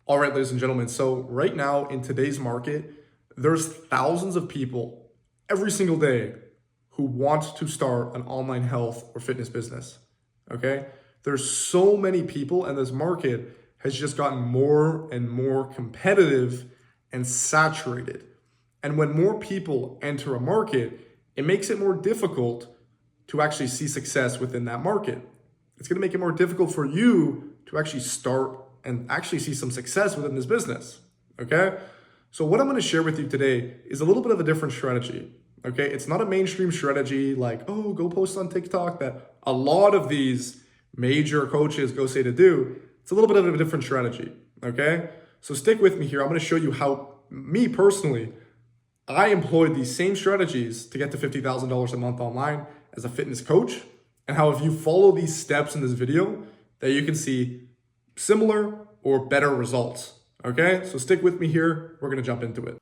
All right, ladies and gentlemen. So right now in today's market, there's thousands of people every single day who want to start an online health or fitness business. Okay? There's so many people and this market has just gotten more and more competitive and saturated. And when more people enter a market, it makes it more difficult to actually see success within that market. It's going to make it more difficult for you to actually start and actually see some success within this business. Okay. So, what I'm going to share with you today is a little bit of a different strategy. Okay. It's not a mainstream strategy like, oh, go post on TikTok that a lot of these major coaches go say to do. It's a little bit of a different strategy. Okay. So, stick with me here. I'm going to show you how, me personally, I employed these same strategies to get to $50,000 a month online as a fitness coach, and how if you follow these steps in this video, that you can see similar or better results. Okay, so stick with me here. We're gonna jump into it.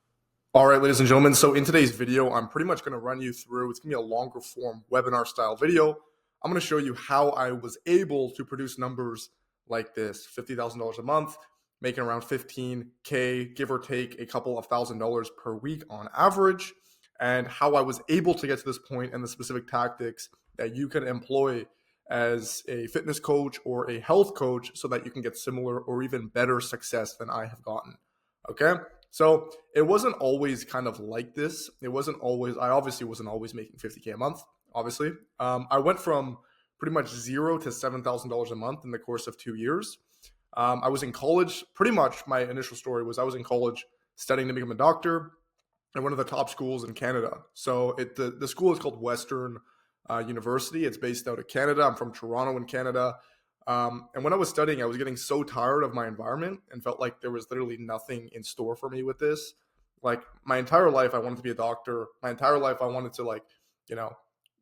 All right, ladies and gentlemen. So in today's video, I'm pretty much gonna run you through, it's gonna be a longer form webinar style video. I'm gonna show you how I was able to produce numbers like this, $50,000 a month, making around 15K, give or take a couple of $1,000s per week on average, and how I was able to get to this point and the specific tactics that you can employ as a fitness coach or a health coach so that you can get similar or even better success than I have gotten. Okay. So it wasn't always kind of like this. It wasn't always, I obviously wasn't always making 50K a month, obviously. I went from pretty much zero to $7,000 a month in the course of 2 years. I was in college. Pretty much my initial story was I was in college studying to become a doctor at one of the top schools in Canada. So the school is called Western University. It's based out of Canada. I'm from Toronto in Canada. And when I was studying, I was getting so tired of my environment and felt like there was literally nothing in store for me with this. Like my entire life, I wanted to be a doctor. My entire life, I wanted to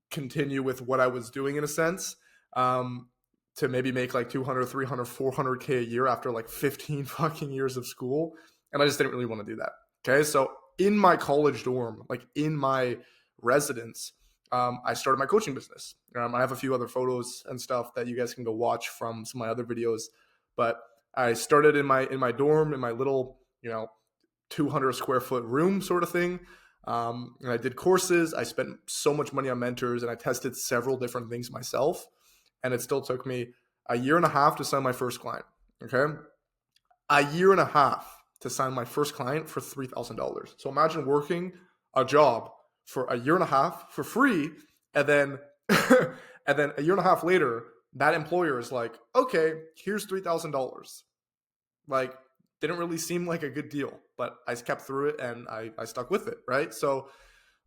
continue with what I was doing in a sense. To maybe make like 200, 300, 400K a year after like 15 fucking years of school. And I just didn't really want to do that. Okay. So in my college dorm, like in my residence, I started my coaching business. I have a few other photos and stuff that you guys can go watch from some of my other videos. But I started in my dorm, in my little, 200 square foot room sort of thing. And I did courses. I spent so much money on mentors and I tested several different things myself. And it still took me a year and a half to sign my first client. Okay. A year and a half to sign my first client for $3,000. So imagine working a job for a year and a half for free. And then, and then a year and a half later, that employer is like, okay, here's $3,000. Like, didn't really seem like a good deal, but I kept through it and I stuck with it. Right. So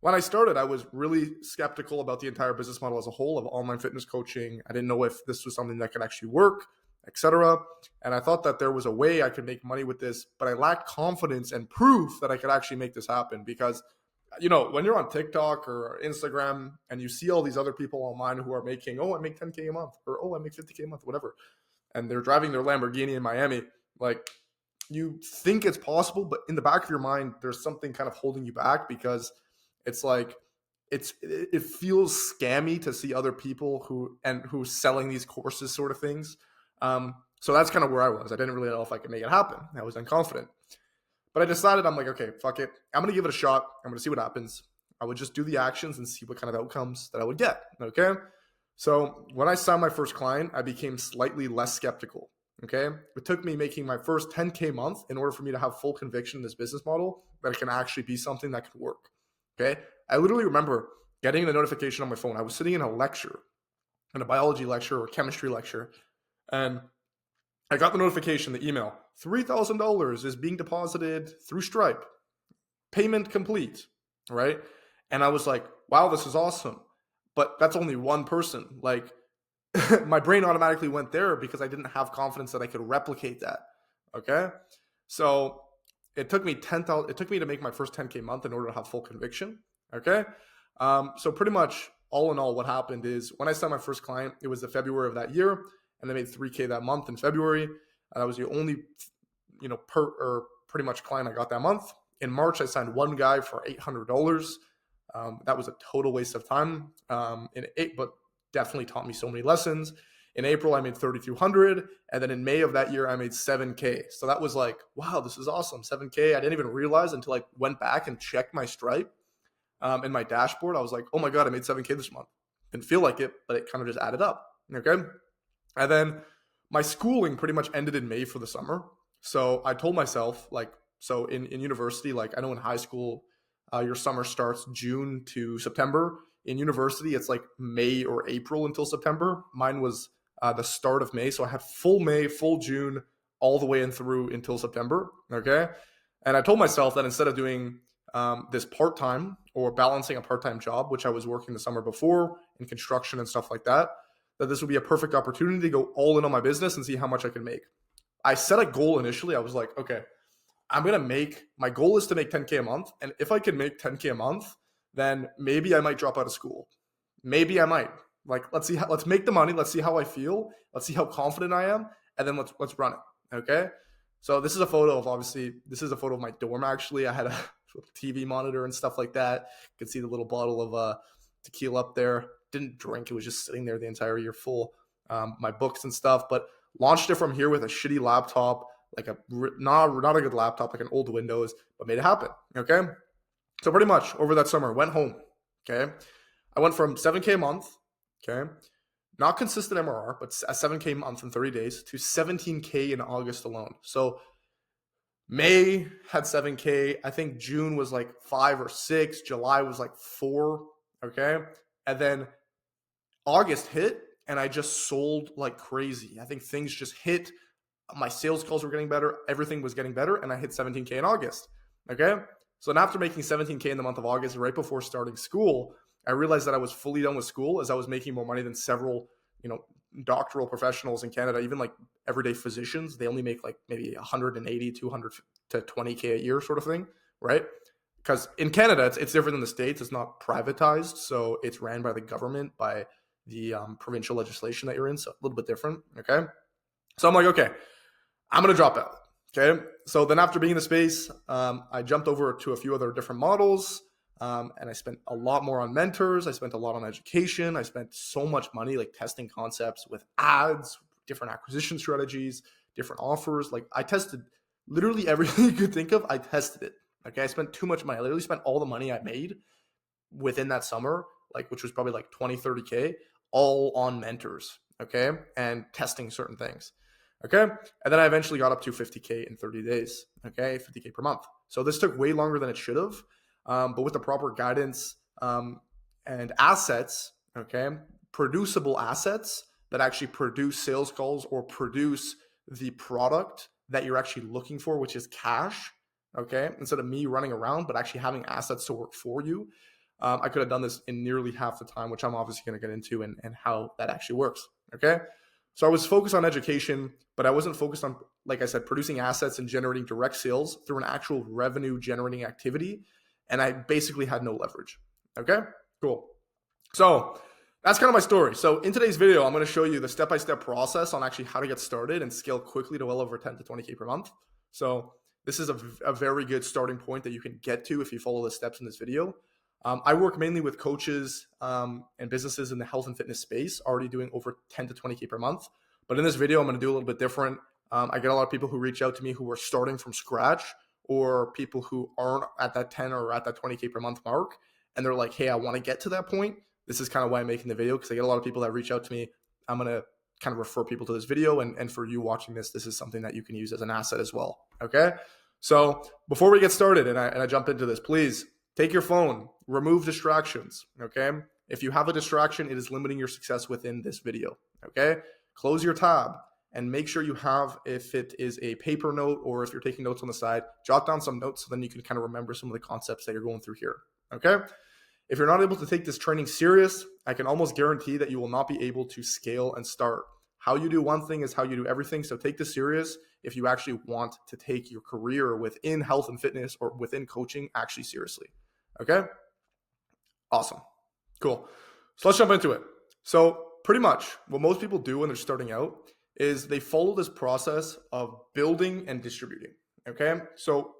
when I started, I was really skeptical about the entire business model as a whole of online fitness coaching. I didn't know if this was something that could actually work, etc. And I thought that there was a way I could make money with this, but I lacked confidence and proof that I could actually make this happen because, when you're on TikTok or Instagram and you see all these other people online who are making, oh, I make 10K a month or, oh, I make 50K a month, whatever. And they're driving their Lamborghini in Miami, like you think it's possible, but in the back of your mind, there's something kind of holding you back because it's like it feels scammy to see other people who's selling these courses sort of things. So that's kind of where I was. I didn't really know if I could make it happen. I was unconfident. But I decided, I'm like, okay, fuck it. I'm going to give it a shot. I'm going to see what happens. I would just do the actions and see what kind of outcomes that I would get. Okay. So when I signed my first client, I became slightly less skeptical. Okay. It took me making my first 10K month in order for me to have full conviction in this business model that it can actually be something that could work. Okay. I literally remember getting the notification on my phone. I was sitting in a lecture, in a biology lecture or chemistry lecture, and I got the notification, the email, $3,000 is being deposited through Stripe. Payment complete, right? And I was like, wow, this is awesome. But that's only one person. Like my brain automatically went there because I didn't have confidence that I could replicate that. Okay. So it took me to make my first 10K month in order to have full conviction. Okay. So pretty much all in all, what happened is when I signed my first client, it was the February of that year, and I made 3K that month in February. That was the only, pretty much client I got that month. In March, I signed one guy for $800. That was a total waste of time. But definitely taught me so many lessons. In April, I made 3,200. And then in May of that year, I made 7K. So that was like, wow, this is awesome. 7K. I didn't even realize until I went back and checked my Stripe in my dashboard. I was like, oh my God, I made 7K this month. Didn't feel like it, but it kind of just added up. Okay. And then my schooling pretty much ended in May for the summer. So I told myself, like, so in university, like I know in high school, your summer starts June to September. In university, it's like May or April until September. Mine was the start of May. So I had full May, full June, all the way in through until September. Okay. And I told myself that instead of doing this part-time or balancing a part-time job, which I was working the summer before in construction and stuff like that, that this would be a perfect opportunity to go all in on my business and see how much I can make. I set a goal initially. I was like, okay, my goal is to make 10K a month. And if I can make 10K a month, then maybe I might drop out of school. Maybe I might. Like, let's make the money. Let's see how I feel. Let's see how confident I am. And then let's run it. Okay. So this is a photo of my dorm. Actually, I had a TV monitor and stuff like that. You can see the little bottle of tequila up there. Didn't drink. It was just sitting there the entire year full. My books and stuff, but launched it from here with a shitty laptop, like not a good laptop, like an old Windows, but made it happen. Okay. So pretty much over that summer, went home. Okay. I went from 7K a month. Okay. Not consistent MRR, but a 7K a month in 30 days to 17K in August alone. So May had 7K. I think June was like 5 or 6. July was like 4. Okay. And then August hit and I just sold like crazy. I think things just hit. My sales calls were getting better. Everything was getting better. And I hit 17K in August. Okay. So then after making 17K in the month of August, right before starting school, I realized that I was fully done with school as I was making more money than several, doctoral professionals in Canada, even like everyday physicians. They only make like maybe 180, 200 to 20K a year sort of thing, right? Because in Canada, it's different than the States. It's not privatized. So it's ran by the government, by the provincial legislation that you're in. So a little bit different, okay? So I'm like, okay, I'm going to drop out, okay? So then after being in the space, I jumped over to a few other different models. And I spent a lot more on mentors. I spent a lot on education. I spent so much money like testing concepts with ads, different acquisition strategies, different offers. Like I tested literally everything you could think of. I tested it. Okay. I spent too much money. I literally spent all the money I made within that summer, like which was probably like 20, 30K, all on mentors. Okay. And testing certain things. Okay. And then I eventually got up to 50K in 30 days. Okay. 50K per month. So this took way longer than it should have. But with the proper guidance and assets, okay, producible assets that actually produce sales calls or produce the product that you're actually looking for, which is cash, okay, instead of me running around, but actually having assets to work for you. I could have done this in nearly half the time, which I'm obviously going to get into and how that actually works, okay? So I was focused on education, but I wasn't focused on, like I said, producing assets and generating direct sales through an actual revenue generating activity. And I basically had no leverage. Okay, cool. So that's kind of my story. So in today's video, I'm going to show you the step-by-step process on actually how to get started and scale quickly to well over 10 to 20K per month. So this is a very good starting point that you can get to if you follow the steps in this video. I work mainly with coaches and businesses in the health and fitness space, already doing over 10 to 20K per month. But in this video, I'm going to do a little bit different. I get a lot of people who reach out to me who are starting from scratch, or people who aren't at that 10 or at that 20K per month mark. And they're like, hey, I want to get to that point. This is kind of why I'm making the video, because I get a lot of people that reach out to me. I'm going to kind of refer people to this video. And for you watching this, this is something that you can use as an asset as well. Okay. So before we get started and I jump into this, please take your phone, remove distractions. Okay. If you have a distraction, it is limiting your success within this video. Okay. Close your tab. And make sure you have, if it is a paper note or if you're taking notes on the side, jot down some notes so then you can kind of remember some of the concepts that you're going through here, okay? If you're not able to take this training serious, I can almost guarantee that you will not be able to scale and start. How you do one thing is how you do everything, so take this serious if you actually want to take your career within health and fitness or within coaching actually seriously, okay? Awesome, cool. So let's jump into it. So pretty much what most people do when they're starting out is they follow this process of building and distributing, okay? So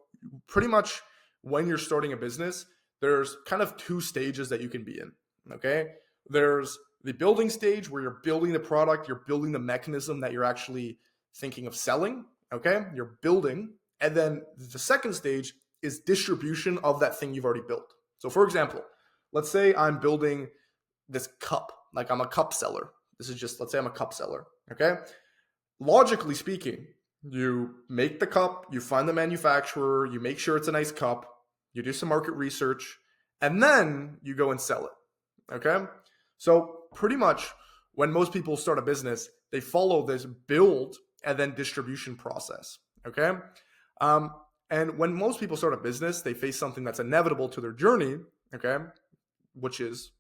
pretty much when you're starting a business, there's kind of two stages that you can be in, okay? There's the building stage where you're building the product, you're building the mechanism that you're actually thinking of selling. Okay. You're building. And then the second stage is distribution of that thing you've already built. So for example, let's say I'm building this cup, like I'm a cup seller. This is just, let's say I'm a cup seller. Okay. Logically speaking, you make the cup, you find the manufacturer, you make sure it's a nice cup, you do some market research, and then you go and sell it. Okay. So pretty much when most people start a business, they follow this build and then distribution process. Okay. And when most people start a business, they face something that's inevitable to their journey. Okay. Which is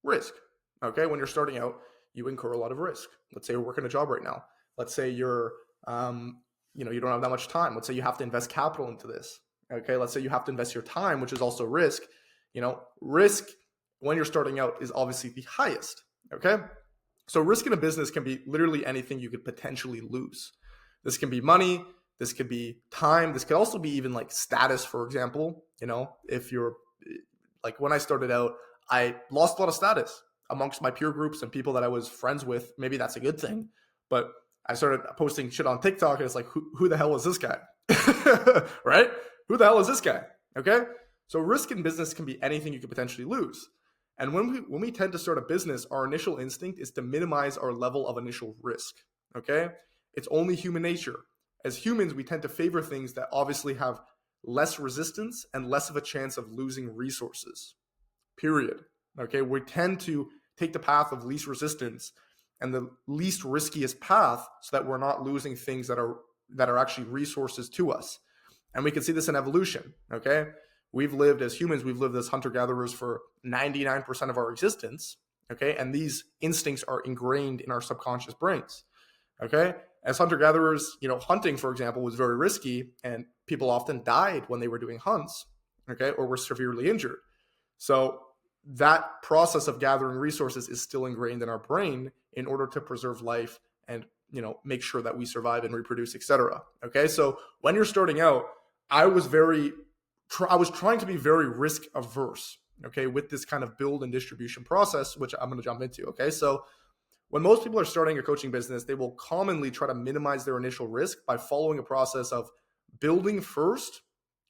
risk. Okay. When you're starting out, you incur a lot of risk. Let's say you're working a job right now. Let's say you're, you don't have that much time. Let's say you have to invest capital into this. Okay. Let's say you have to invest your time, which is also risk. Risk when you're starting out is obviously the highest. Okay. So risk in a business can be literally anything you could potentially lose. This can be money. This could be time. This could also be even like status, for example. If you're like, when I started out, I lost a lot of status amongst my peer groups and people that I was friends with. Maybe that's a good thing, but I started posting shit on TikTok and it's like, who the hell is this guy? Right? Who the hell is this guy? Okay. So risk in business can be anything you could potentially lose. And when we tend to start a business, our initial instinct is to minimize our level of initial risk. Okay. It's only human nature. As humans, we tend to favor things that obviously have less resistance and less of a chance of losing resources. Period. Okay. We tend to take the path of least resistance and the least riskiest path so that we're not losing things that are actually resources to us. And we can see this in evolution. Okay. As humans, we've lived as hunter-gatherers for 99% of our existence. Okay. And these instincts are ingrained in our subconscious brains. Okay. As hunter-gatherers, hunting, for example, was very risky and people often died when they were doing hunts. Okay. Or were severely injured. So that process of gathering resources is still ingrained in our brain in order to preserve life and, make sure that we survive and reproduce, etc. Okay. So when you're starting out, I was trying to be very risk averse, okay, with this kind of build and distribution process, which I'm going to jump into. Okay. So when most people are starting a coaching business, they will commonly try to minimize their initial risk by following a process of building first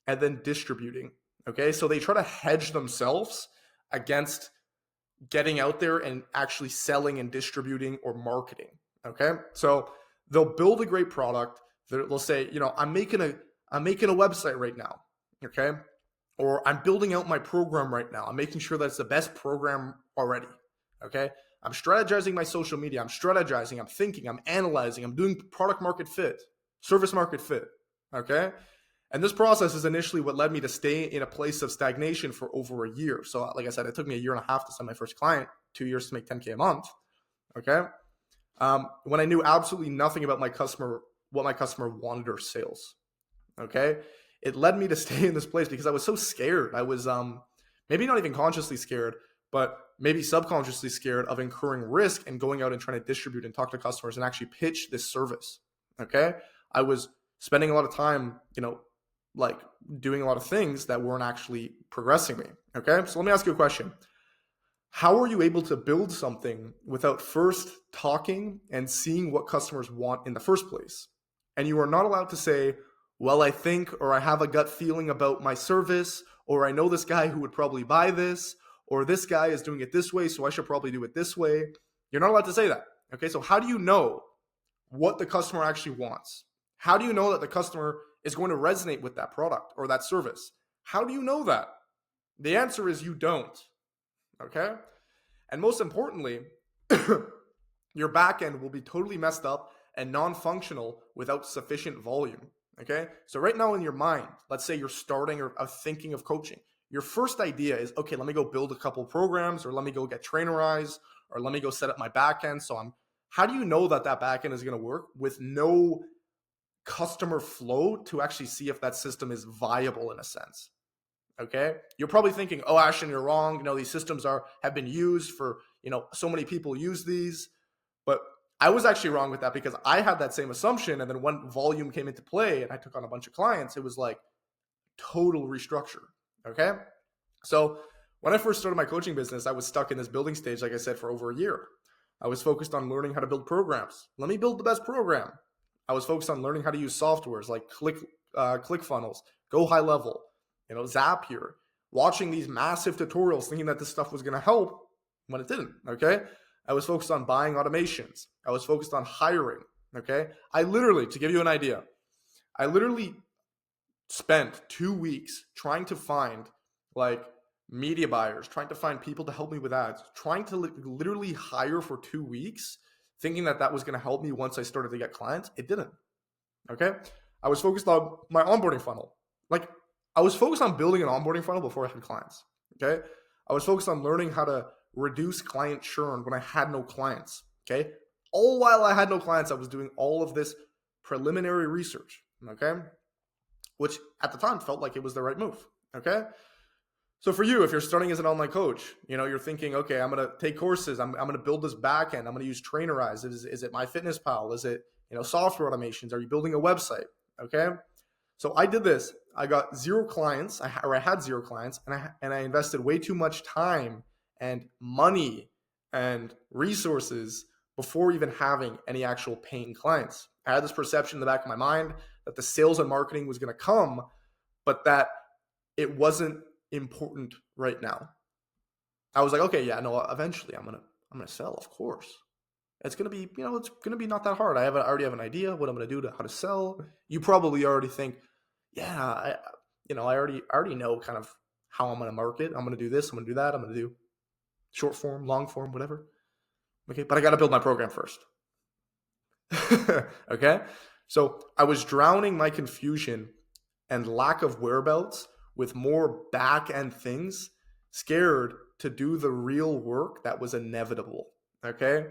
and then distributing. Okay. So they try to hedge themselves against getting out there and actually selling and distributing or marketing. Okay. So they'll build a great product. They'll say, I'm making a website right now. Okay. Or I'm building out my program right now. I'm making sure that it's the best program already. Okay. I'm strategizing my social media. I'm thinking, I'm analyzing, I'm doing product market fit, service market fit. Okay. And this process is initially what led me to stay in a place of stagnation for over a year. So like I said, it took me a year and a half to send my first client, 2 years to make 10K a month. Okay. When I knew absolutely nothing about what my customer wanted or sales. Okay. It led me to stay in this place because I was so scared. I was maybe not even consciously scared, but maybe subconsciously scared of incurring risk and going out and trying to distribute and talk to customers and actually pitch this service. Okay. I was spending a lot of time, like doing a lot of things that weren't actually progressing me. Okay. So let me ask you a question. How are you able to build something without first talking and seeing what customers want in the first place? And you are not allowed to say, well, I think, or I have a gut feeling about my service, or I know this guy who would probably buy this, or this guy is doing it this way, so I should probably do it this way. You're not allowed to say that. Okay. So how do you know what the customer actually wants? How do you know that the customer is going to resonate with that product or that service? How do you know that? The answer is you don't. Okay. And most importantly, your back end will be totally messed up and non-functional without sufficient volume. Okay. So right now in your mind, let's say you're starting or thinking of coaching. Your first idea is, okay, let me go build a couple programs, or let me go get trainerized, or let me go set up my back end. How do you know that back end is going to work with no customer flow to actually see if that system is viable in a sense? Okay. You're probably thinking, oh, Ashton, you're wrong. These systems have been used for, so many people use these, but I was actually wrong with that because I had that same assumption. And then when volume came into play and I took on a bunch of clients, it was like total restructure. Okay. So when I first started my coaching business, I was stuck in this building stage, like I said, for over a year. I was focused on learning how to build programs. Let me build the best program. I was focused on learning how to use softwares like ClickFunnels, Go High Level, Zapier, watching these massive tutorials thinking that this stuff was going to help when it didn't, okay? I was focused on buying automations. I was focused on hiring, okay? To give you an idea, I literally spent 2 weeks trying to find like media buyers, trying to find people to help me with ads, trying to literally hire for 2 weeks, thinking that that was going to help me once I started to get clients. It didn't, okay? I was focused on my onboarding funnel. Like, I was focused on building an onboarding funnel before I had clients, okay? I was focused on learning how to reduce client churn when I had no clients, okay? All while I had no clients, I was doing all of this preliminary research, okay? Which at the time felt like it was the right move, okay? So for you, if you're starting as an online coach, you're thinking, okay, I'm going to take courses. I'm going to build this backend. I'm going to use Trainerize. Is it MyFitnessPal? Is it, software automations? Are you building a website? Okay. So I did this. I got 0 clients, I had 0 clients, and I invested way too much time and money and resources before even having any actual paying clients. I had this perception in the back of my mind that the sales and marketing was going to come, but that it wasn't important right now. I was like, okay, yeah, no, eventually I'm gonna sell, of course. It's gonna be, it's gonna be not that hard. I already have an idea what I'm gonna do how to sell. You probably already think, yeah, I already know kind of how I'm gonna market. I'm gonna do this, I'm gonna do that, I'm gonna do short form, long form, whatever. Okay, but I gotta build my program first. Okay, so I was drowning my confusion and lack of whereabouts with more back end things, scared to do the real work that was inevitable. Okay,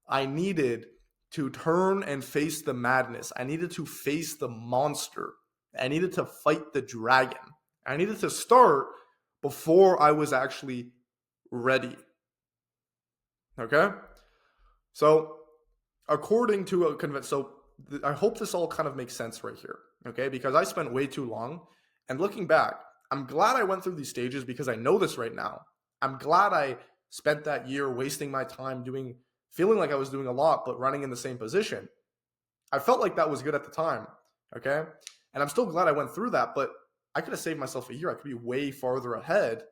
I needed to turn and face the madness. I needed to face the monster. I needed to fight the dragon. I needed to start before I was actually ready. Okay, so according to I hope this all kind of makes sense right here. Okay, because I spent way too long, and looking back, I'm glad I went through these stages because I know this right now. I'm glad I spent that year wasting my time feeling like I was doing a lot, but running in the same position. I felt like that was good at the time, okay? And I'm still glad I went through that, but I could have saved myself a year. I could be way farther ahead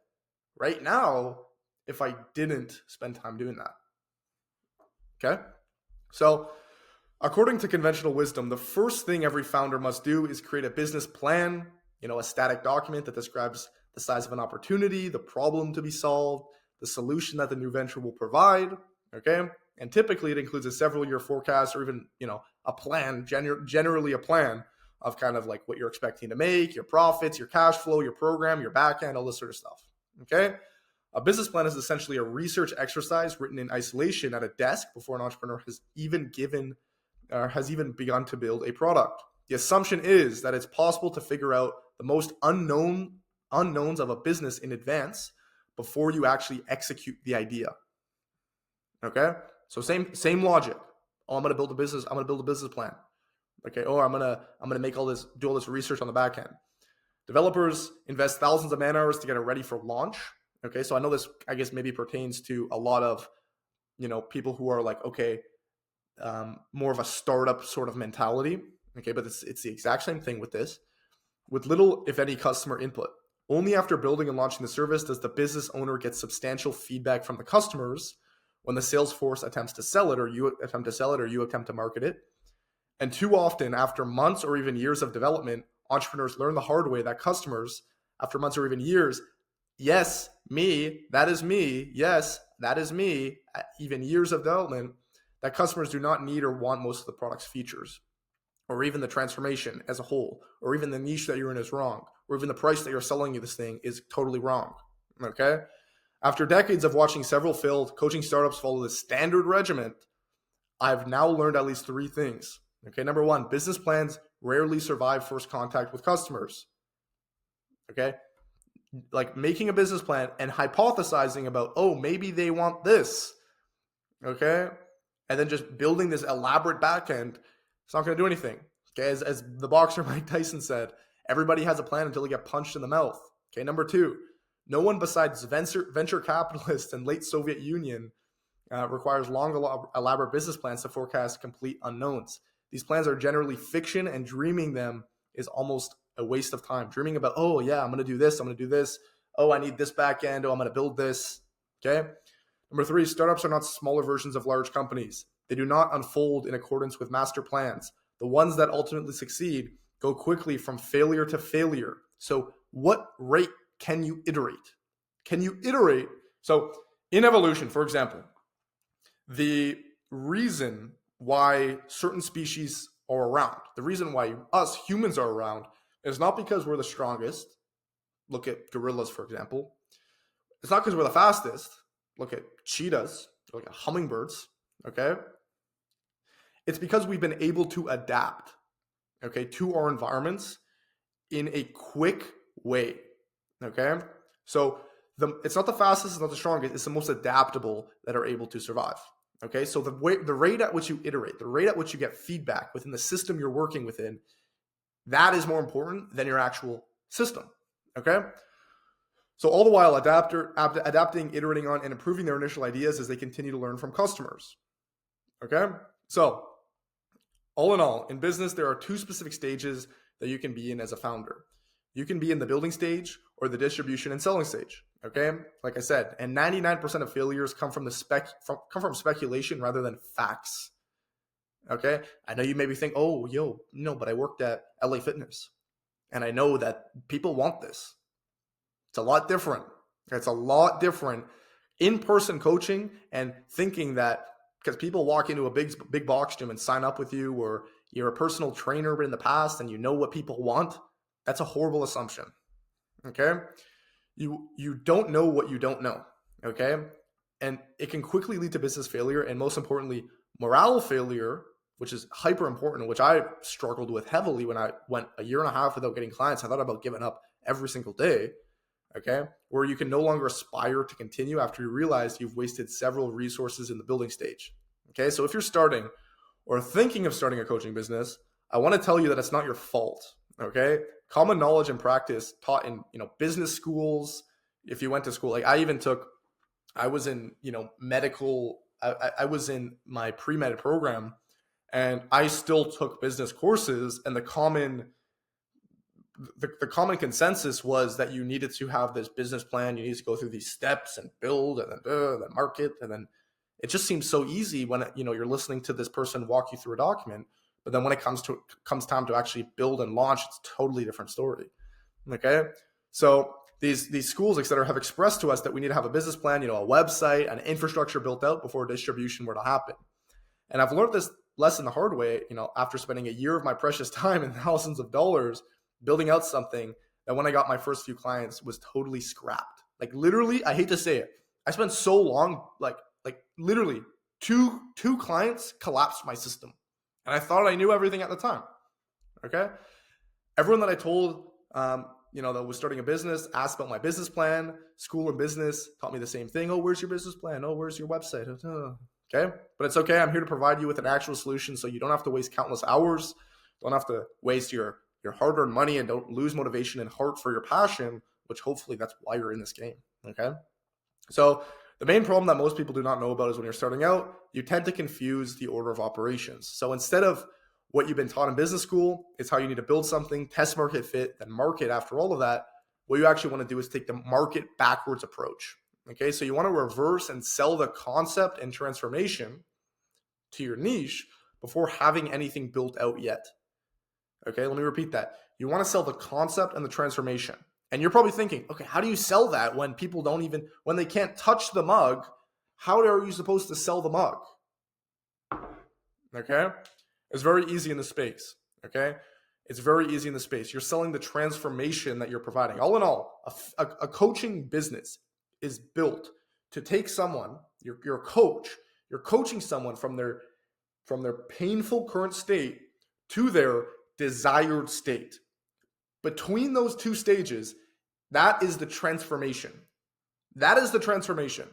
right now if I didn't spend time doing that, okay? So according to conventional wisdom, the first thing every founder must do is create a business plan, a static document that describes the size of an opportunity, the problem to be solved, the solution that the new venture will provide, okay? And typically it includes a several-year forecast or even, a plan, generally a plan of kind of like what you're expecting to make, your profits, your cash flow, your program, your backend, all this sort of stuff, okay? A business plan is essentially a research exercise written in isolation at a desk before an entrepreneur has even begun to build a product. The assumption is that it's possible to figure out the most unknowns of a business in advance before you actually execute the idea. Okay? So same logic. Oh, I'm gonna build a business plan. Okay, or I'm gonna do all this research on the back end. Developers invest thousands of man hours to get it ready for launch. Okay, so I know this, I guess, maybe pertains to a lot of people who are like, okay, more of a startup sort of mentality. Okay, but it's the exact same thing with this, with little, if any, customer input. Only after building and launching the service does the business owner get substantial feedback from the customers when the sales force attempts to sell it, or you attempt to sell it, or you attempt to market it. And too often, after months or even years of development, entrepreneurs learn the hard way that customers, after months or even years, yes, me, that is me, yes, that is me, even years of development, that customers do not need or want most of the product's features, or even the transformation as a whole, or even the niche that you're in is wrong, or even the price that you're selling you this thing is totally wrong, okay? After decades of watching several failed coaching startups follow the standard regimen, I've now learned at least 3 things. Okay, number 1, business plans rarely survive first contact with customers. Okay, like making a business plan and hypothesizing about, oh, maybe they want this. Okay, and then just building this elaborate backend, it's not going to do anything. Okay, as the boxer Mike Tyson said, everybody has a plan until they get punched in the mouth. Okay, number 2, no one besides venture capitalists and late Soviet Union requires long, elaborate business plans to forecast complete unknowns. These plans are generally fiction, and dreaming them is almost a waste of time. Dreaming about, oh yeah, I'm going to do this, I'm going to do this. Oh, I need this back end. Oh, I'm going to build this. Okay. Number 3, startups are not smaller versions of large companies. They do not unfold in accordance with master plans. The ones that ultimately succeed go quickly from failure to failure. So what rate can you iterate? Can you iterate? So in evolution, for example, the reason why certain species are around, the reason why us humans are around, is not because we're the strongest. Look at gorillas, for example. It's not because we're the fastest. Look at cheetahs, look at hummingbirds, okay? It's because we've been able to adapt, okay, to our environments in a quick way, okay? So it's not the fastest, it's not the strongest, it's the most adaptable that are able to survive, okay? So the rate at which you iterate, the rate at which you get feedback within the system you're working within, that is more important than your actual system, okay? So all the while adapting, iterating on, and improving their initial ideas as they continue to learn from customers. Okay? So all in all, in business, there are 2 specific stages that you can be in as a founder. You can be in the building stage or the distribution and selling stage. Okay? Like I said, and 99% of failures come from speculation rather than facts. Okay? I know you maybe think, oh, no, but I worked at LA Fitness and I know that people want this. It's a lot different. It's a lot different in-person coaching and thinking that because people walk into a big box gym and sign up with you, or you're a personal trainer in the past and you know what people want, that's a horrible assumption. Okay? You don't know what you don't know. Okay? And it can quickly lead to business failure, and most importantly, morale failure, which is hyper important, which I struggled with heavily when I went a year and a half without getting clients. I thought about giving up every single day. Okay, where you can no longer aspire to continue after you realize you've wasted several resources in the building stage. Okay, so if you're starting or thinking of starting a coaching business, I want to tell you that it's not your fault. Okay, common knowledge and practice taught in business schools. If you went to school, like I was in medical. I was in my pre-med program, and I still took business courses, and the common consensus was that you needed to have this business plan. You need to go through these steps and build and then market. And then it just seems so easy when you're listening to this person walk you through a document. But then when it comes time to actually build and launch, it's a totally different story. Okay. So these schools, etc., have expressed to us that we need to have a business plan, a website, an infrastructure built out before distribution were to happen. And I've learned this lesson the hard way, after spending a year of my precious time and thousands of dollars building out something that when I got my first few clients was totally scrapped. Like literally, I hate to say it, I spent so long, like literally two clients collapsed my system. And I thought I knew everything at the time. Okay. Everyone that I told, that was starting a business asked about my business plan. School and business taught me the same thing. Oh, where's your business plan? Oh, where's your website? Okay. But it's okay. I'm here to provide you with an actual solution so you don't have to waste countless hours. Don't have to waste your hard-earned money, and don't lose motivation and heart for your passion, which hopefully that's why you're in this game, okay? So the main problem that most people do not know about is when you're starting out, you tend to confuse the order of operations. So instead of what you've been taught in business school, it's how you need to build something, test market fit, then market after all of that. What you actually want to do is take the market backwards approach, okay? So you want to reverse and sell the concept and transformation to your niche before having anything built out yet. Okay, let me repeat that. You want to sell the concept and the transformation. And you're probably thinking, okay, how do you sell that when people when they can't touch the mug, how are you supposed to sell the mug? Okay, it's very easy in the space. Okay, it's very easy in the space. You're selling the transformation that you're providing. All in all, a coaching business is built to take someone, you're a coach, you're coaching someone from their painful current state to their desired state. Between those 2 stages, that is the transformation. That is the transformation.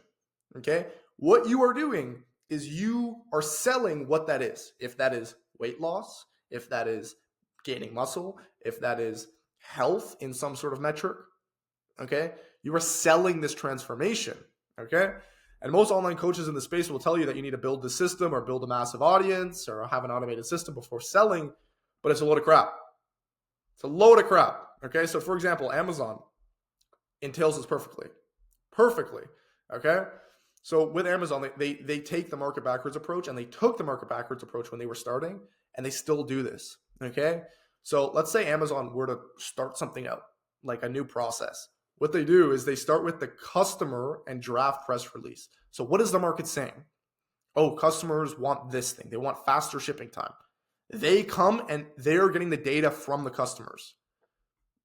Okay? What you are doing is you are selling what that is. If that is weight loss, if that is gaining muscle, if that is health in some sort of metric, okay? You are selling this transformation, okay? And most online coaches in the space will tell you that you need to build the system or build a massive audience or have an automated system before selling, but it's a load of crap. It's a load of crap. Okay, so for example, Amazon entails this perfectly. Perfectly. Okay, so with Amazon, they take the market backwards approach, and they took the market backwards approach when they were starting, and they still do this. Okay, so let's say Amazon were to start something out, like a new process. What they do is they start with the customer and draft press release. So what is the market saying? Oh, customers want this thing. They want faster shipping time. They come and they're getting the data from the customers.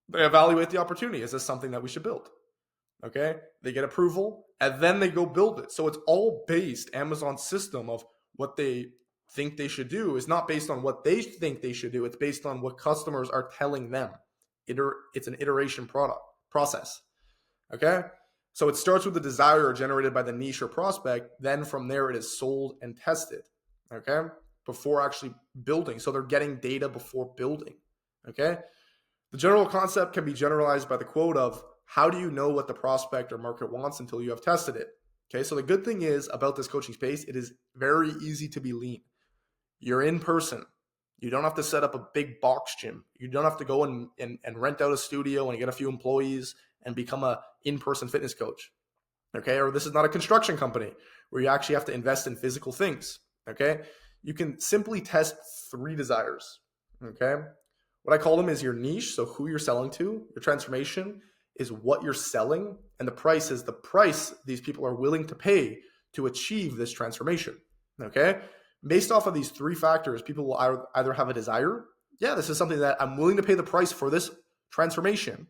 They evaluate the opportunity. Is this something that we should build? Okay, they get approval and then they go build it. So it's all based, Amazon's system of what they think they should do is not based on what they think they should do. It's based on what customers are telling them. It's an iteration process. Okay, so it starts with the desire generated by the niche or prospect. Then from there, it is sold and tested. Okay, before actually building. So they're getting data before building. Okay, the general concept can be generalized by the quote of, how do you know what the prospect or market wants until you have tested it? Okay, so the good thing is about this coaching space, it is very easy to be lean. You're in person. You don't have to set up a big box gym. You don't have to go and rent out a studio and get a few employees and become a in-person fitness coach. Okay, or this is not a construction company where you actually have to invest in physical things. Okay, you can simply test 3 desires. Okay, what I call them is your niche, so who you're selling to, your transformation is what you're selling, and the price is the price these people are willing to pay to achieve this transformation. Okay, based off of these 3 factors, people will either have a desire, yeah, this is something that I'm willing to pay the price for this transformation,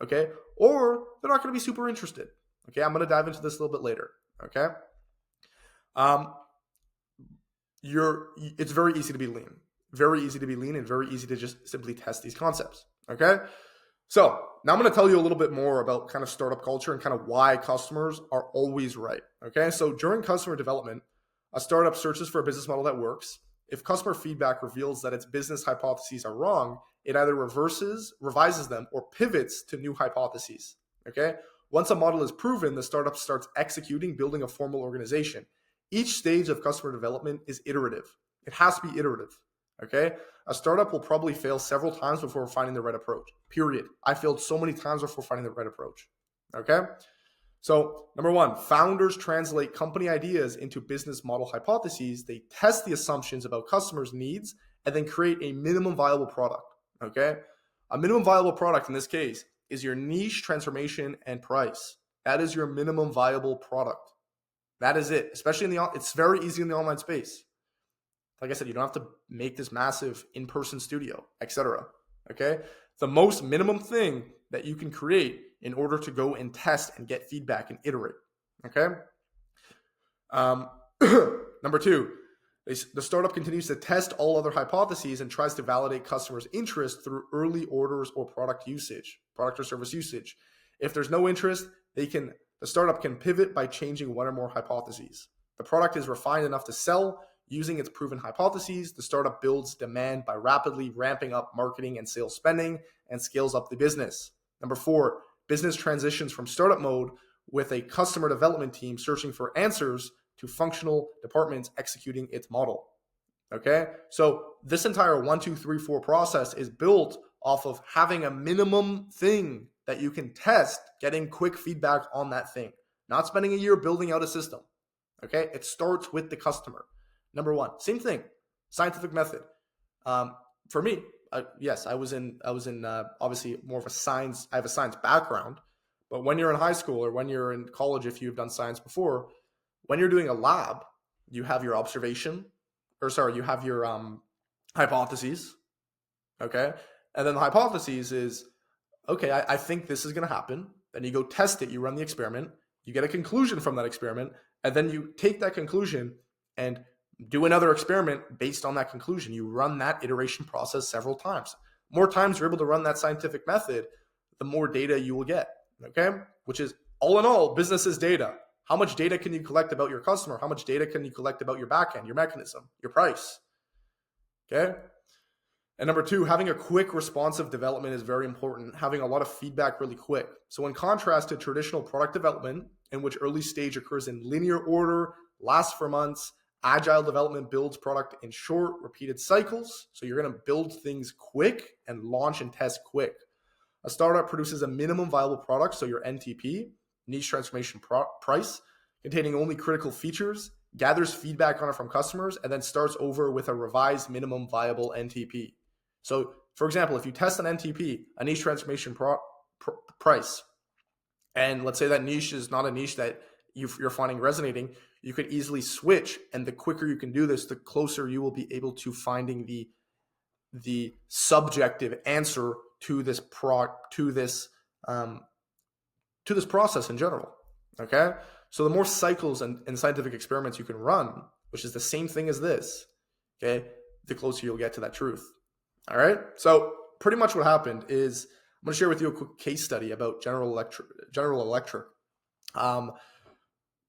okay, or they're not going to be super interested. Okay, I'm going to dive into this a little bit later. Okay, it's very easy to be lean, and very easy to just simply test these concepts. Okay, so now I'm going to tell you a little bit more about kind of startup culture and kind of why customers are always right. Okay, so during customer development, a startup searches for a business model that works. If customer feedback reveals that its business hypotheses are wrong, it either revises them, or pivots to new hypotheses. Okay, once a model is proven, the startup starts executing, building a formal organization. Each stage of customer development is iterative. It has to be iterative. Okay, a startup will probably fail several times before finding the right approach. Period. I failed so many times before finding the right approach. Okay, so number 1, founders translate company ideas into business model hypotheses. They test the assumptions about customers' needs and then create a minimum viable product. Okay, a minimum viable product in this case is your niche, transformation, and price. That is your minimum viable product. That is it. Especially it's very easy in the online space. Like I said, you don't have to make this massive in-person studio, etc. Okay, the most minimum thing that you can create in order to go and test and get feedback and iterate. Okay. Number 2, the startup continues to test all other hypotheses and tries to validate customers' interest through early orders or product or service usage. If there's no interest, the startup can pivot by changing 1 or more hypotheses. The product is refined enough to sell. Using its proven hypotheses, the startup builds demand by rapidly ramping up marketing and sales spending and scales up the business. Number 4, business transitions from startup mode with a customer development team searching for answers to functional departments executing its model. Okay, so this entire 1, 2, 3, 4 process is built off of having a minimum thing that you can test, getting quick feedback on that thing, not spending a year building out a system. Okay, it starts with the customer. Number 1, same thing, scientific method. For me, yes, I was in obviously more of a science. I have a science background, but when you're in high school or when you're in college, if you've done science before, when you're doing a lab, you have your you have your hypotheses. Okay, and then the hypothesis is, okay, I think this is going to happen. Then you go test it. You run the experiment. You get a conclusion from that experiment, and then you take that conclusion and do another experiment based on that conclusion. You run that iteration process several times. More times you're able to run that scientific method, the more data you will get. Okay, which is all in all, business is data. How much data can you collect about your customer? How much data can you collect about your backend, your mechanism, your price? Okay. And number 2, having a quick responsive development is very important. Having a lot of feedback really quick. So in contrast to traditional product development, in which early stage occurs in linear order, lasts for months. Agile development builds product in short, repeated cycles. So you're going to build things quick and launch and test quick. A startup produces a minimum viable product, so your NTP, niche transformation price, containing only critical features, gathers feedback on it from customers, and then starts over with a revised minimum viable NTP. So, for example, if you test an NTP, a niche transformation price, and let's say that niche is not a niche that you're finding resonating, you could easily switch. And the quicker you can do this, the closer you will be able to finding the subjective answer to this process in general. Okay, so the more cycles and scientific experiments you can run, which is the same thing as this, okay, the closer you'll get to that truth. All right, so pretty much what happened is I'm going to share with you a quick case study about General Electric.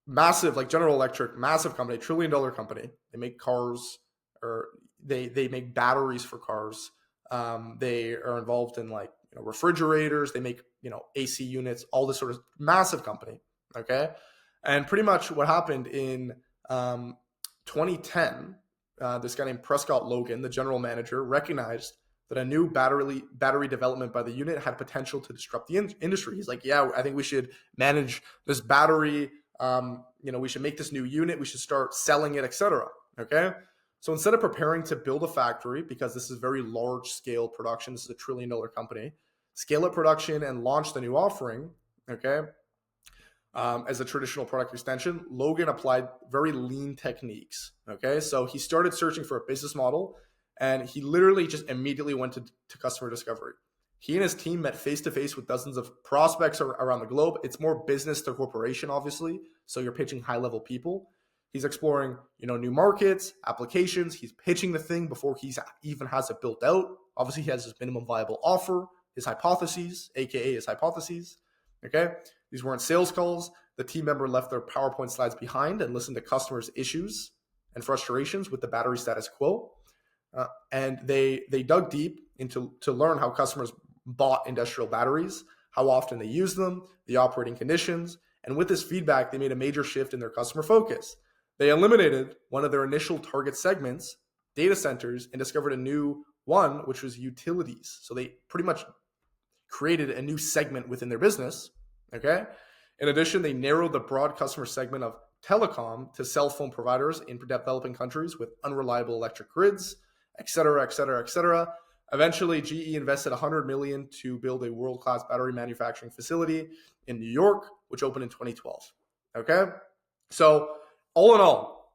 Massive, like General Electric, massive company, $1 trillion company. They make cars, or they make batteries for cars. They are involved in refrigerators. They make AC units, all this sort of massive company. Okay, and pretty much what happened in 2010, this guy named Prescott Logan, the general manager, recognized that a new battery development by the unit had potential to disrupt the industry. He's like, yeah, I think we should manage this battery. We should make this new unit. We should start selling it, etc. Okay. So instead of preparing to build a factory, because this is very large scale production, this is $1 trillion company, scale up production and launch the new offering, okay, as a traditional product extension, Logan applied very lean techniques, okay? So he started searching for a business model, and he literally just immediately went to customer discovery. He and his team met face-to-face with dozens of prospects around the globe. It's more business to corporation, obviously, so you're pitching high-level people. He's exploring, new markets, applications. He's pitching the thing before he even has it built out. Obviously, he has his minimum viable offer, his hypotheses, aka his hypotheses. Okay, these weren't sales calls. The team member left their PowerPoint slides behind and listened to customers' issues and frustrations with the battery status quo. And they dug deep to learn how customers bought industrial batteries, how often they use them, the operating conditions. And with this feedback, they made a major shift in their customer focus. They eliminated one of their initial target segments, data centers, and discovered a new one, which was utilities. So they pretty much created a new segment within their business, okay? In addition, they narrowed the broad customer segment of telecom to cell phone providers in developing countries with unreliable electric grids, et cetera, et cetera, et cetera. Eventually, GE invested $100 million to build a world-class battery manufacturing facility in New York, which opened in 2012, okay? So all in all,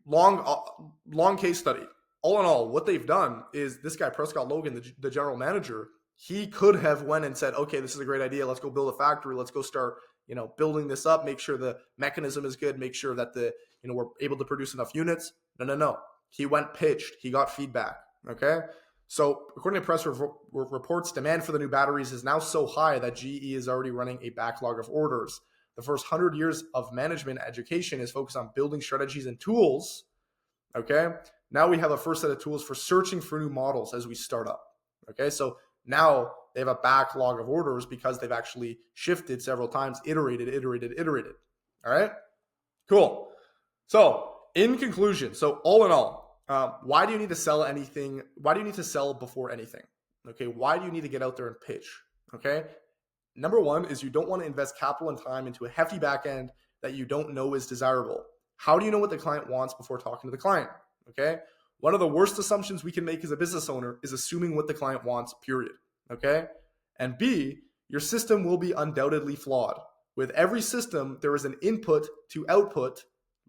long case study. All in all, what they've done is this guy, Prescott Logan, the general manager, he could have went and said, okay, this is a great idea. Let's go build a factory. Let's go start, building this up, make sure the mechanism is good, make sure that we're able to produce enough units. No. He went pitched. He got feedback. Okay. So according to press reports, demand for the new batteries is now so high that GE is already running a backlog of orders. The first 100 years of management education is focused on building strategies and tools. Okay. Now we have a first set of tools for searching for new models as we start up. Okay. So now they have a backlog of orders because they've actually shifted several times, iterated. All right. Cool. So in conclusion, so all in all, why do you need to sell anything? Why do you need to sell before anything? Okay. Why do you need to get out there and pitch? Okay. Number one is you don't want to invest capital and time into a hefty back end that you don't know is desirable. How do you know what the client wants before talking to the client? Okay. One of the worst assumptions we can make as a business owner is assuming what the client wants, period. Okay. And B, your system will be undoubtedly flawed. With every system, there is an input to output.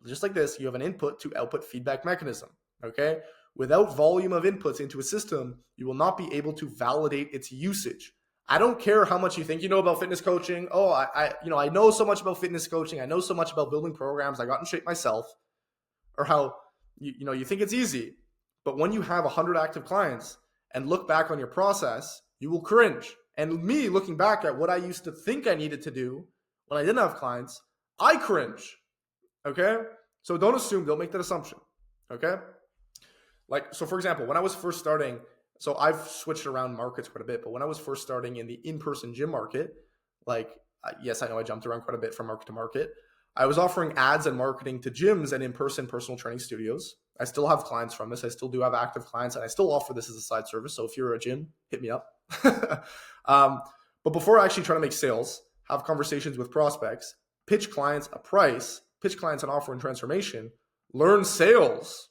Just like this, you have an input to output feedback mechanism. Okay. Without volume of inputs into a system, you will not be able to validate its usage. I don't care how much you think you know about fitness coaching. Oh, I know so much about fitness coaching. I know so much about building programs. I got in shape myself. Or how you think it's easy. But when you have 100 active clients and look back on your process, you will cringe. And me looking back at what I used to think I needed to do when I didn't have clients, I cringe. Okay? So don't make that assumption. Okay? So for example, when I was first starting, so I've switched around markets quite a bit, but when I was first starting in the in-person gym market, yes, I know I jumped around quite a bit from market to market. I was offering ads and marketing to gyms and in-person personal training studios. I still have clients from this. I still do have active clients, and I still offer this as a side service. So if you're a gym, hit me up. um, but before actually trying to make sales, have conversations with prospects, pitch clients a price, pitch clients an offer and transformation, learn sales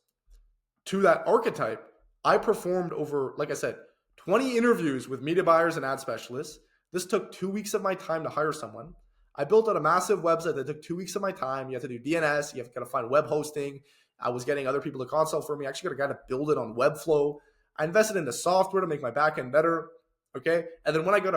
to that archetype, I performed over, like I said, 20 interviews with media buyers and ad specialists. This took 2 weeks of my time to hire someone. I built out a massive website that took 2 weeks of my time. You have to do DNS. You have to find web hosting. I was getting other people to consult for me. I actually got a guy to build it on Webflow. I invested in the software to make my backend better. Okay. And then when I got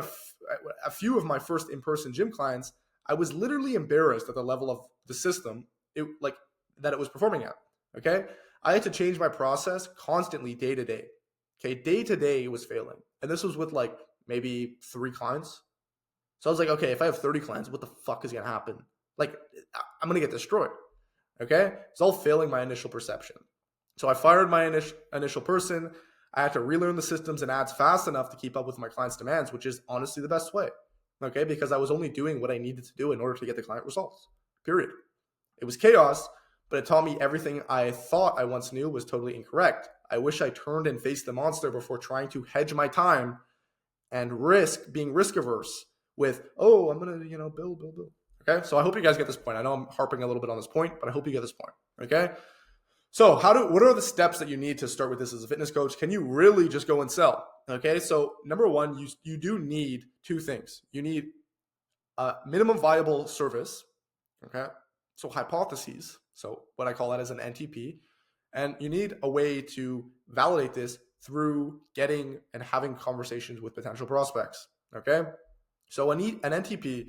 a few of my first in-person gym clients, I was literally embarrassed at the level of the system that it was performing at. Okay. I had to change my process constantly day to day. Okay. Day to day, it was failing. And this was with like maybe 3 clients. So I was like, okay, if I have 30 clients, what the fuck is going to happen? Like, I'm going to get destroyed. Okay. It's all failing my initial perception. So I fired my initial person. I had to relearn the systems and ads fast enough to keep up with my clients' demands, which is honestly the best way. Okay. Because I was only doing what I needed to do in order to get the client results, period. It was chaos, but it taught me everything I thought I once knew was totally incorrect. I wish I turned and faced the monster before trying to hedge my time and being risk averse with, oh, I'm going to, build. Okay. So I hope you guys get this point. I know I'm harping a little bit on this point, but I hope you get this point. Okay. So what are the steps that you need to start with this as a fitness coach? Can you really just go and sell? Okay. So number one, you do need 2 things. You need a minimum viable service. Okay. So hypotheses. So what I call that is an NTP. And you need a way to validate this through getting and having conversations with potential prospects. Okay. So an NTP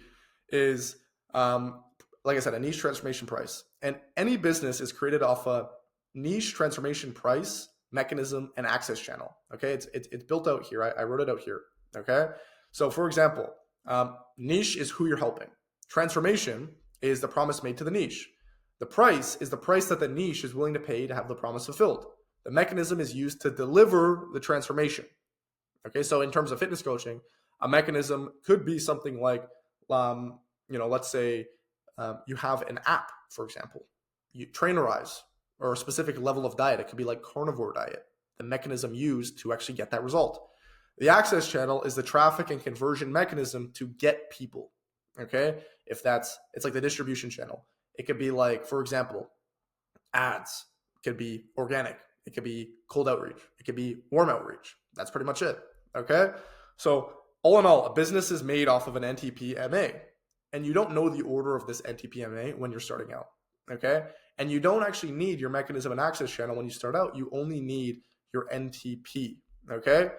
is, like I said, a niche transformation price. And any business is created off a niche transformation price, mechanism, and access channel. Okay. It's built out here. I wrote it out here. Okay. So for example, niche is who you're helping. Transformation is the promise made to the niche. The price is the price that the niche is willing to pay to have the promise fulfilled. The mechanism is used to deliver the transformation. Okay, so in terms of fitness coaching, a mechanism could be something like, let's say you have an app, for example, you Trainerize, or a specific level of diet. It could be like carnivore diet, the mechanism used to actually get that result. The access channel is the traffic and conversion mechanism to get people. Okay, it's like the distribution channel. It could be like, for example, ads. It could be organic. It could be cold outreach. It could be warm outreach. That's pretty much it. Okay. So all in all, a business is made off of an NTP-MA, and you don't know the order of this NTP-MA when you're starting out. Okay. And you don't actually need your mechanism and access channel when you start out. You only need your NTP. Okay.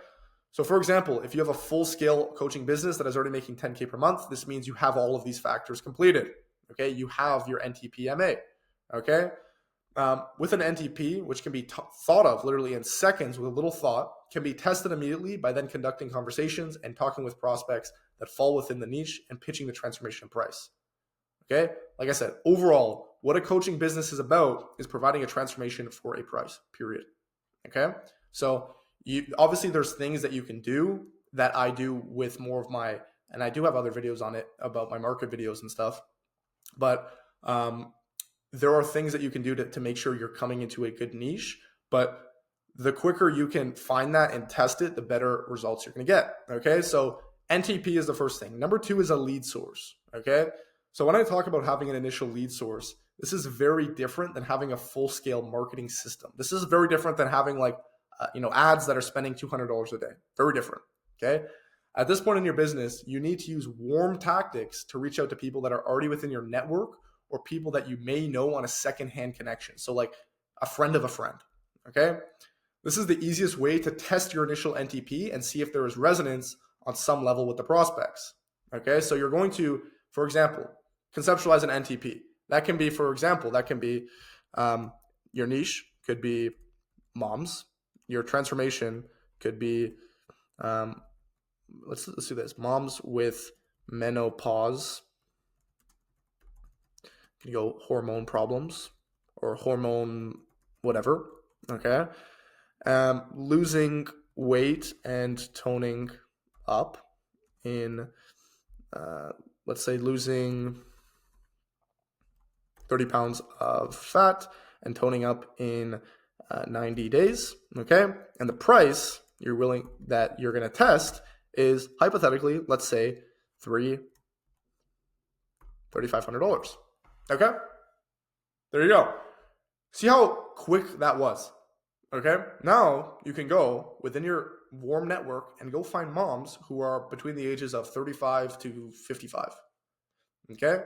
So for example, if you have a full-scale coaching business that is already making 10K per month, this means you have all of these factors completed. Okay, you have your NTP-MA. Okay, with an NTP, which can be thought of literally in seconds with a little thought, can be tested immediately by then conducting conversations and talking with prospects that fall within the niche and pitching the transformation price. Okay, like I said, overall, what a coaching business is about is providing a transformation for a price, period. Okay, so obviously there's things that you can do that I do with more of my, and I do have other videos on it about my market videos and stuff. But there are things that you can do to make sure you're coming into a good niche. But the quicker you can find that and test it, the better results you're going to get. Okay. So NTP is the first thing. Number 2 is a lead source. Okay. So when I talk about having an initial lead source, this is very different than having a full scale marketing system. This is very different than having ads that are spending $200 a day. Very different. Okay. At this point in your business, you need to use warm tactics to reach out to people that are already within your network or people that you may know on a secondhand connection. So like a friend of a friend, okay? This is the easiest way to test your initial NTP and see if there is resonance on some level with the prospects, okay? So you're going to, for example, conceptualize an NTP. That can be, for example, your niche could be moms. Your transformation could be, let's do this. Moms with menopause. You can go hormone problems or hormone whatever. Okay. Losing weight and toning up in let's say losing 30 pounds of fat and toning up in 90 days, okay? And the price that you're going to test is hypothetically, let's say $3,500, okay? There you go. See how quick that was, okay? Now you can go within your warm network and go find moms who are between the ages of 35 to 55, okay?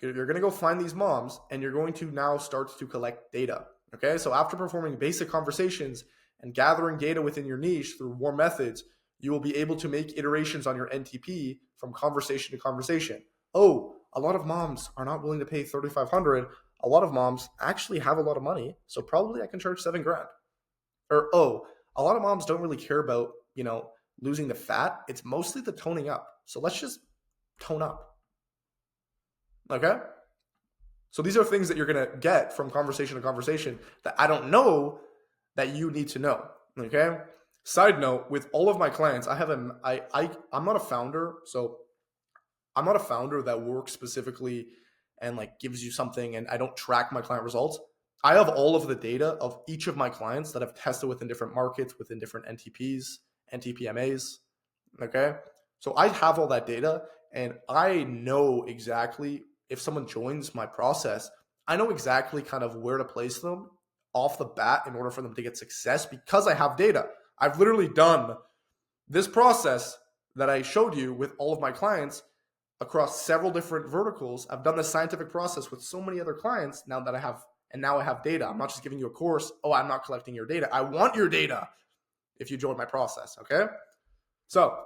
You're going to go find these moms and you're going to now start to collect data. Okay. So after performing basic conversations and gathering data within your niche through warm methods, you will be able to make iterations on your NTP from conversation to conversation. Oh, a lot of moms are not willing to pay $3,500. A lot of moms actually have a lot of money. So probably I can charge $7,000. Or, oh, a lot of moms don't really care about, losing the fat. It's mostly the toning up. So let's just tone up. Okay? So these are things that you're going to get from conversation to conversation that I don't know that you need to know. Okay? Side note, with all of my clients, I'm not a founder, so I'm not a founder that works specifically and like gives you something, and I don't track my client results. I have all of the data of each of my clients that I've tested within different markets, within different NTPs, NTPMAs. Okay? So I have all that data, and I know exactly if someone joins my process, I know exactly kind of where to place them off the bat in order for them to get success because I have data. I've literally done this process that I showed you with all of my clients across several different verticals. I've done this scientific process with so many other clients now I have data. I'm not just giving you a course. Oh, I'm not collecting your data. I want your data if you join my process, okay? So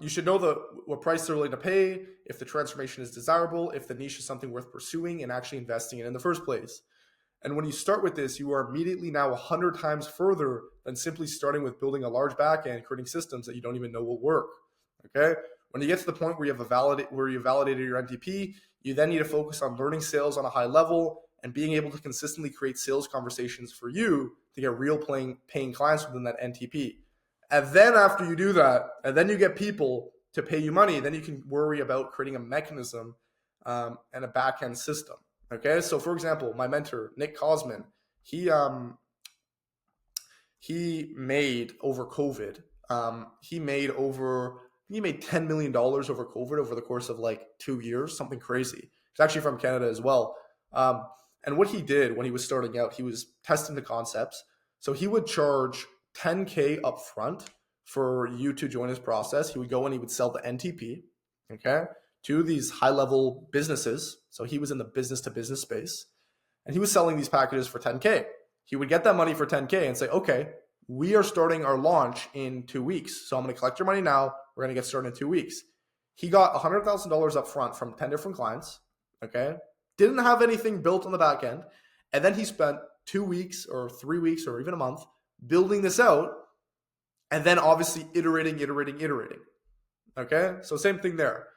you should know what price they're willing to pay, if the transformation is desirable, if the niche is something worth pursuing and actually investing in the first place. And when you start with this, you are immediately now 100 times further than simply starting with building a large backend, creating systems that you don't even know will work. Okay? When you get to the point where you validated your NTP, you then need to focus on learning sales on a high level and being able to consistently create sales conversations for you to get real paying clients within that NTP. And then after you do that, and then you get people to pay you money, then you can worry about creating a mechanism and a back-end system. Okay, so for example, my mentor, Nick Cosman, he made over COVID, he made $10 million over COVID over the course of like 2 years, something crazy. He's actually from Canada as well. And what he did when he was starting out, he was testing the concepts. So he would charge $10K up front for you to join his process. He would go and he would sell the NTP, okay, to these high-level businesses. So he was in the business-to-business space, and he was selling these packages for $10K. He would get that money for $10K and say, okay, we are starting our launch in 2 weeks. So I'm going to collect your money now. We're going to get started in 2 weeks. He got $100,000 up front from 10 different clients, okay, didn't have anything built on the back end, and then he spent 2 weeks or 3 weeks or even a month building this out, and then obviously iterating. Okay, so same thing there.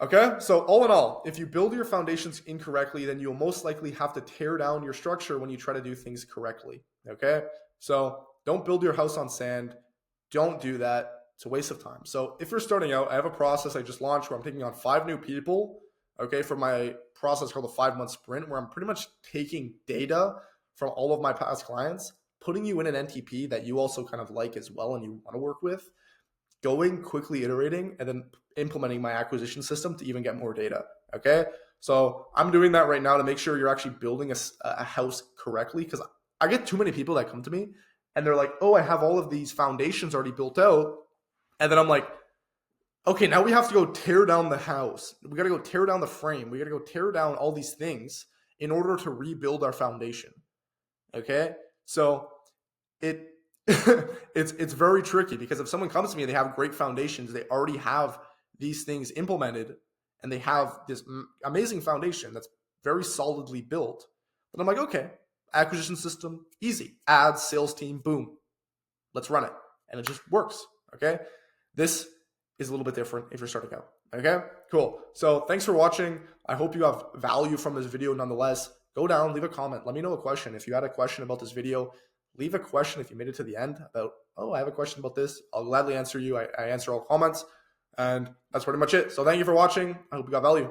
Okay, so all in all, if you build your foundations incorrectly, then you'll most likely have to tear down your structure when you try to do things correctly. Okay, so don't build your house on sand. Don't do that. It's a waste of time. So if you're starting out, I have a process I just launched where I'm taking on 5 new people, okay, for my process called the 5-month sprint, where I'm pretty much taking data from all of my past clients, putting you in an NTP that you also kind of like as well and you want to work with, going quickly iterating, and then implementing my acquisition system to even get more data. Okay. So I'm doing that right now to make sure you're actually building a house correctly, because I get too many people that come to me and they're like, oh, I have all of these foundations already built out. And then I'm like, okay, now we have to go tear down the house. We got to go tear down the frame. We got to go tear down all these things in order to rebuild our foundation. Okay. So it's very tricky, because if someone comes to me and they have great foundations, they already have these things implemented and they have this amazing foundation that's very solidly built. But I'm like, okay, acquisition system, easy. Ads, sales team, boom. Let's run it. And it just works. Okay. This is a little bit different if you're starting out. Okay, cool. So thanks for watching. I hope you have value from this video nonetheless. Go down, leave a comment. Let me know a question. If you had a question about this video, leave a question if you made it to the end about, oh, I have a question about this. I'll gladly answer you. I answer all comments. And that's pretty much it. So thank you for watching. I hope you got value.